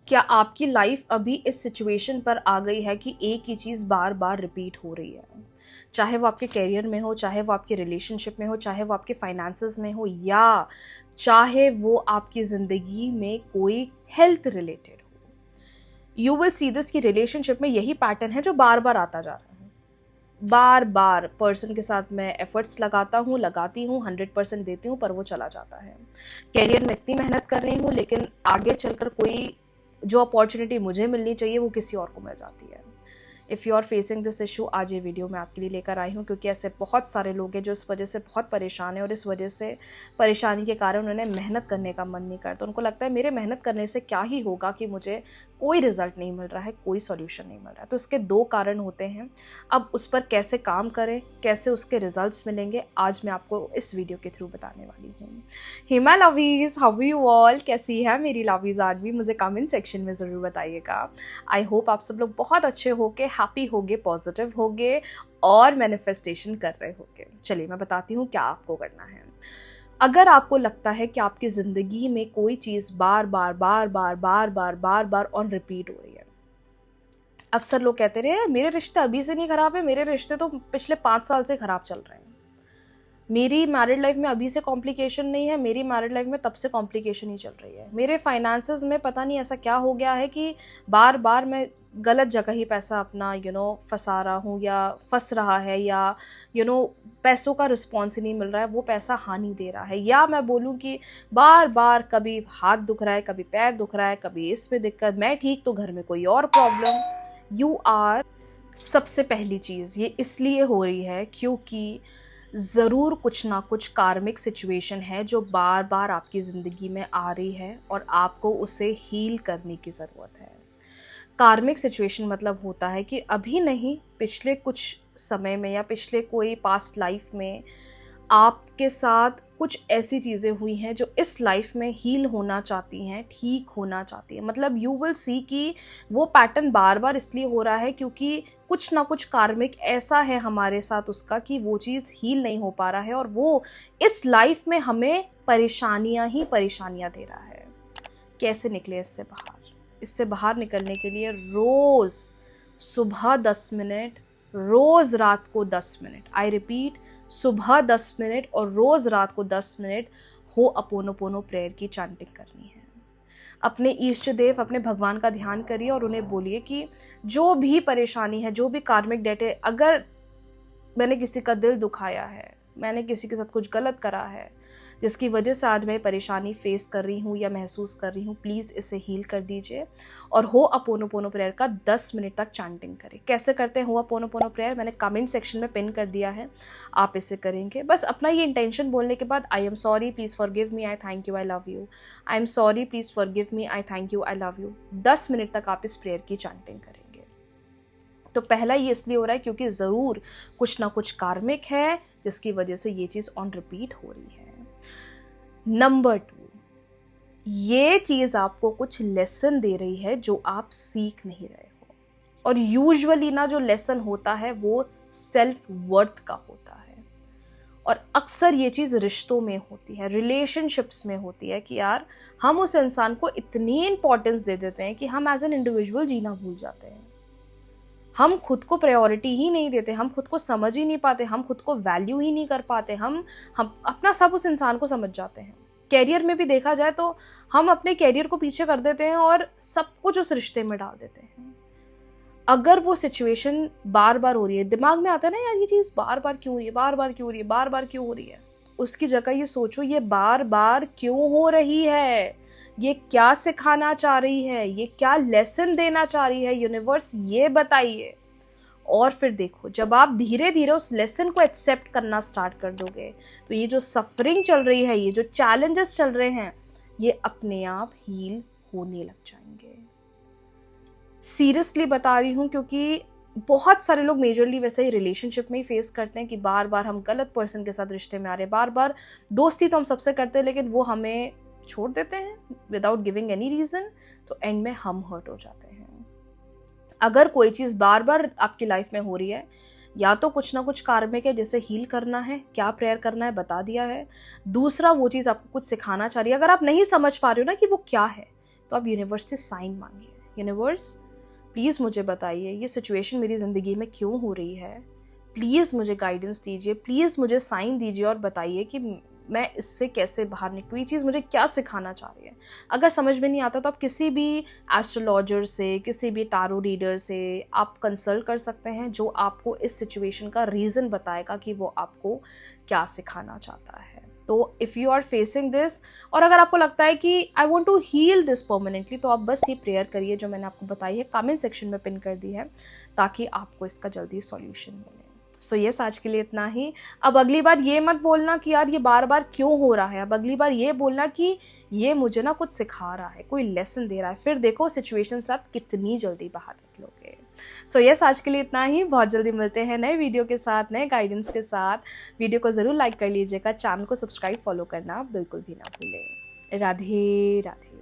क्या आपकी लाइफ अभी इस सिचुएशन पर आ गई है कि एक ही चीज़ बार बार रिपीट हो रही है? चाहे वो आपके करियर में हो, चाहे वो आपके रिलेशनशिप में हो, चाहे वो आपके फाइनेंसेस में हो, या चाहे वो आपकी ज़िंदगी में कोई हेल्थ रिलेटेड हो। यू विल सी दिस कि रिलेशनशिप में यही पैटर्न है जो बार बार आता जा रहा है। बार बार पर्सन के साथ मैं एफर्ट्स लगाती हूँ, 100% देती हूँ, पर वो चला जाता है। करियर में इतनी मेहनत कर रही हूँ, लेकिन आगे चलकर कोई जो अपॉर्चुनिटी मुझे मिलनी चाहिए वो किसी और को मिल जाती है। If you are facing this issue, आज ये वीडियो मैं आपके लिए लेकर आई हूँ, क्योंकि ऐसे बहुत सारे लोग हैं जो इस वजह से बहुत परेशान हैं, और इस वजह से परेशानी के कारण उन्हें मेहनत करने का मन नहीं करता। उनको लगता है मेरे मेहनत करने से क्या ही होगा, कि मुझे कोई रिजल्ट नहीं मिल रहा है, कोई सॉल्यूशन नहीं मिल रहा है। तो इसके दो कारण होते हैं। अब उस पर कैसे काम करें, कैसे उसके रिजल्ट्स मिलेंगे, आज मैं आपको इस वीडियो के थ्रू बताने वाली हूँ। Hey my lovies, how you all, कैसी है मेरी लवीज? आज भी मुझे कमेंट सेक्शन में ज़रूर बताइएगा। आई होप आप सब लोग बहुत अच्छे होगे, हैप्पी होगे, पॉजिटिव होगे और मैनिफेस्टेशन कर रहे होगे। चलिए मैं बताती हूँ क्या आपको करना है। अगर आपको लगता है कि आपकी ज़िंदगी में कोई चीज़ बार बार ऑन रिपीट हो रही है। अक्सर लोग कहते रहे मेरे रिश्ते अभी से नहीं ख़राब है, मेरे रिश्ते तो पिछले 5 साल से ख़राब चल रहे हैं। मेरी मैरिड लाइफ में अभी से कॉम्प्लिकेशन नहीं है, मेरी मैरिड लाइफ में तब से कॉम्प्लिकेशन ही चल रही है। मेरे फाइनेंसेस में पता नहीं ऐसा क्या हो गया है कि बार बार मैं गलत जगह ही पैसा अपना फंसा रहा हूँ, या फंस रहा है, या पैसों का रिस्पॉन्स ही नहीं मिल रहा है, वो पैसा हानि दे रहा है। या मैं बोलूँ कि बार बार कभी हाथ दुख रहा है, कभी पैर दुख रहा है, कभी इसमें दिक्कत, मैं ठीक तो घर में कोई और प्रॉब्लम। यू आर सबसे पहली चीज़ ये इसलिए हो रही है क्योंकि ज़रूर कुछ ना कुछ कार्मिक सिचुएशन है जो बार बार आपकी ज़िंदगी में आ रही है, और आपको उसे हील करने की ज़रूरत है। कार्मिक सिचुएशन मतलब होता है कि अभी नहीं, पिछले कुछ समय में या पिछले कोई पास्ट लाइफ में आपके साथ कुछ ऐसी चीज़ें हुई हैं जो इस लाइफ में हील होना चाहती हैं, ठीक होना चाहती हैं। मतलब यू विल सी कि वो पैटर्न बार बार इसलिए हो रहा है क्योंकि कुछ ना कुछ कार्मिक ऐसा है हमारे साथ उसका कि वो चीज़ हील नहीं हो पा रहा है, और वो इस लाइफ में हमें परेशानियां ही परेशानियां दे रहा है। कैसे निकले इससे बाहर? इससे बाहर निकलने के लिए रोज़ सुबह 10 मिनट, रोज़ रात को 10 मिनट, आई रिपीट, सुबह 10 मिनट और रोज़ रात को 10 मिनट हो अपोनोपोनो प्रेयर की चैंटिंग करनी है। अपने इष्ट देव, अपने भगवान का ध्यान करिए और उन्हें बोलिए कि जो भी परेशानी है, जो भी कार्मिक डेट है, अगर मैंने किसी का दिल दुखाया है, मैंने किसी के साथ कुछ गलत करा है जिसकी वजह से आज मैं परेशानी फेस कर रही हूँ या महसूस कर रही हूँ, प्लीज़ इसे हील कर दीजिए। और हो अपोनोपोनो प्रेयर का 10 मिनट तक चैंटिंग करें। कैसे करते हैं हो अपोनोपोनो प्रेयर, मैंने कमेंट सेक्शन में पिन कर दिया है, आप इसे करेंगे। बस अपना ये इंटेंशन बोलने के बाद, I am sorry, please forgive me, I thank you, I love you, I am sorry, please forgive me, I thank you, I love you, 10 minute तक आप इस प्रेयर की चैंटिंग करेंगे। तो पहला ये इसलिए हो रहा है क्योंकि ज़रूर कुछ ना कुछ कार्मिक है जिसकी वजह से ये चीज़ ऑन रिपीट हो रही है। नंबर 2, ये चीज़ आपको कुछ लेसन दे रही है जो आप सीख नहीं रहे हो। और यूजुअली ना जो लेसन होता है वो सेल्फ वर्थ का होता है, और अक्सर ये चीज़ रिश्तों में होती है, रिलेशनशिप्स में होती है कि यार हम उस इंसान को इतनी इंपॉर्टेंस दे देते हैं कि हम एज एन इंडिविजुअल जीना भूल जाते हैं। हम खुद को प्रायोरिटी ही नहीं देते, हम खुद को समझ ही नहीं पाते, हम खुद को वैल्यू ही नहीं कर पाते, हम अपना सब उस इंसान को समझ जाते हैं। कैरियर में भी देखा जाए तो हम अपने कैरियर को पीछे कर देते हैं और सब कुछ उस रिश्ते में डाल देते हैं। अगर वो सिचुएशन बार बार हो रही है, दिमाग में आता है ना यार ये चीज़ बार बार क्यों हो रही है, बार बार क्यों हो रही है, बार बार क्यों हो रही है, उसकी जगह ये सोचो ये बार बार क्यों हो रही है, ये क्या सिखाना चाह रही है, ये क्या लेसन देना चाह रही है यूनिवर्स, ये बताइए। और फिर देखो, जब आप धीरे धीरे उस लेसन को एक्सेप्ट करना स्टार्ट कर दोगे तो ये जो सफरिंग चल रही है, ये जो चैलेंजेस चल रहे हैं, ये अपने आप हील होने लग जाएंगे। सीरियसली बता रही हूँ, क्योंकि बहुत सारे लोग मेजरली वैसे ही रिलेशनशिप में ही फेस करते हैं कि बार बार हम गलत पर्सन के साथ रिश्ते में आ रहे हैं। बार बार दोस्ती तो हम सबसे करते हैं, लेकिन वो हमें छोड़ देते हैं विदाउट गिविंग एनी रीज़न, तो एंड में हम हर्ट हो जाते हैं। अगर कोई चीज़ बार बार आपकी लाइफ में हो रही है, या तो कुछ ना कुछ कार्मिक है जिसे हील करना है, क्या प्रेयर करना है बता दिया है। दूसरा, वो चीज़ आपको कुछ सिखाना चाह रही है, अगर आप नहीं समझ पा रहे हो ना कि वो क्या है, तो आप यूनिवर्स से साइन मांगिए। यूनिवर्स प्लीज़ मुझे बताइए ये सिचुएशन मेरी ज़िंदगी में क्यों हो रही है, प्लीज़ मुझे गाइडेंस दीजिए, प्लीज़ मुझे साइन दीजिए और बताइए कि मैं इससे कैसे बाहर निकलूँ, ये चीज़ मुझे क्या सिखाना चाह रही है। अगर समझ में नहीं आता तो आप किसी भी एस्ट्रोलॉजर से, किसी भी टारो रीडर से आप कंसल्ट कर सकते हैं, जो आपको इस सिचुएशन का रीज़न बताएगा कि वो आपको क्या सिखाना चाहता है। तो if you are facing this, और अगर आपको लगता है कि I want to heal this permanently, तो आप बस ये प्रेयर करिए जो मैंने आपको बताई है, कमेंट सेक्शन में पिन कर दी है, ताकि आपको इसका जल्दी सॉल्यूशन मिले। सो यस, आज के लिए इतना ही। अब अगली बार ये मत बोलना कि यार ये बार बार क्यों हो रहा है, अब अगली बार ये बोलना कि ये मुझे ना कुछ सिखा रहा है, कोई लेसन दे रहा है। फिर देखो सिचुएशन से आप कितनी जल्दी बाहर निकलोगे। सो यस, आज के लिए इतना ही। बहुत जल्दी मिलते हैं नए वीडियो के साथ, नए गाइडेंस के साथ। वीडियो को ज़रूर लाइक कर लीजिएगा, चैनल को सब्सक्राइब फॉलो करना बिल्कुल भी ना भूलें। राधे राधे।